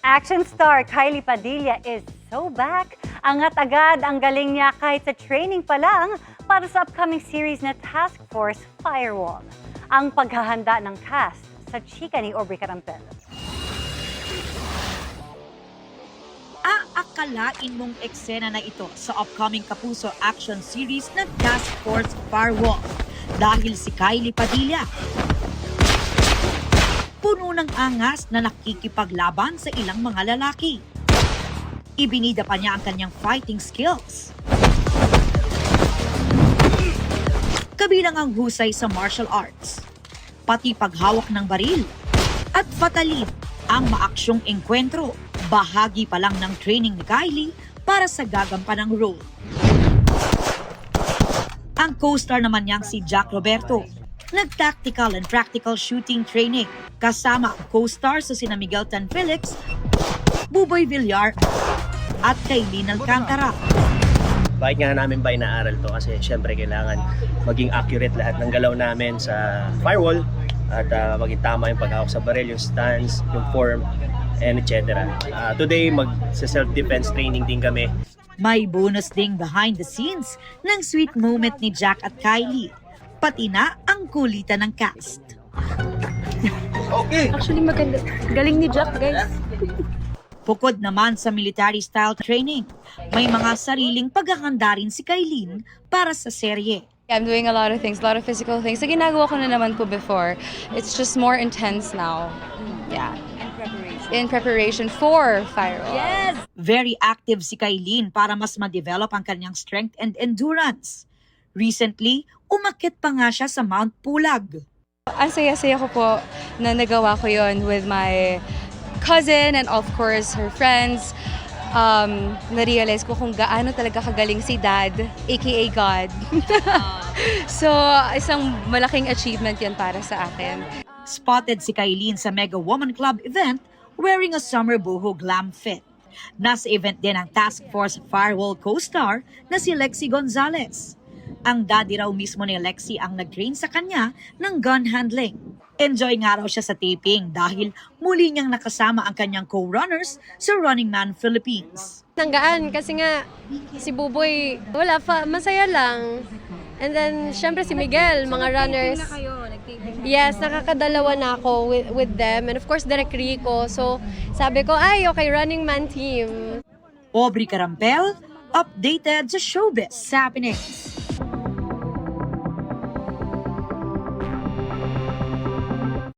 Action star Kylie Padilla is so back. Angat agad ang galing niya kahit sa training pa lang para sa upcoming series na Task Force Firewall. Ang paghahanda ng cast sa chika ni Aubrey Carampel. Aakalain mong eksena na ito sa upcoming Kapuso action series na Task Force Firewall dahil si Kylie Padilla puno ng angas na nakikipaglaban sa ilang mga lalaki. Ibinida pa niya ang kanyang fighting skills. Kabilang ang husay sa martial arts, pati paghawak ng baril, at fatalin ang maaksyong engkwentro. Bahagi pa lang ng training ni Kylie para sa gagampanang role. Ang co-star naman niyang si Jack Roberto, nag-tactical and practical shooting training kasama ang co-star sa sina Miguel Tan Felix, Buboy Villar, at Kaylin Alcantara. Bakit nga namin ba inaaral to? Kasi syempre kailangan maging accurate lahat ng galaw namin sa firewall at maging tama yung paghawak sa baril, yung stance, yung form, and etc. Today, mag-self-defense training din kami. May bonus ding behind the scenes ng sweet moment ni Jack at Kylie, pati na ang kulitan ng cast. Actually, maganda. Galing ni Jack, guys. Bukod naman sa military-style training, may mga sariling paghahanda rin si Kylie para sa serye. I'm doing a lot of things, a lot of physical things. Na ginagawa ko na naman po before. It's just more intense now. Yeah. In preparation for Firewall. Yes! Very active si Kylie para mas ma-develop ang kanyang strength and endurance. Recently, umakyat pa nga siya sa Mount Pulag. Ang saya-saya ko po na nagawa ko yon with my cousin and of course her friends. Na-realize ko kung gaano talaga kagaling si Dad, aka God. So, isang malaking achievement yan para sa akin. Spotted si Kylie sa Mega Woman Club event wearing a summer boho glam fit. Nasa event din ang Task Force Firewall co-star na si Lexi Gonzalez. Ang daddy raw mismo ni Lexi ang nag-train sa kanya ng gun handling. Enjoy nga raw siya sa taping dahil muli niyang nakasama ang kanyang co-runners sa Running Man Philippines. Nanggaan kasi nga si Buboy, wala pa, masaya lang. And then, syempre si Miguel, mga runners. Yes, nakakadalawa na ako with them. And of course, Derek Rico. So, sabi ko, ay, okay, Running Man team. Aubrey Carampel, updated sa showbiz happenings.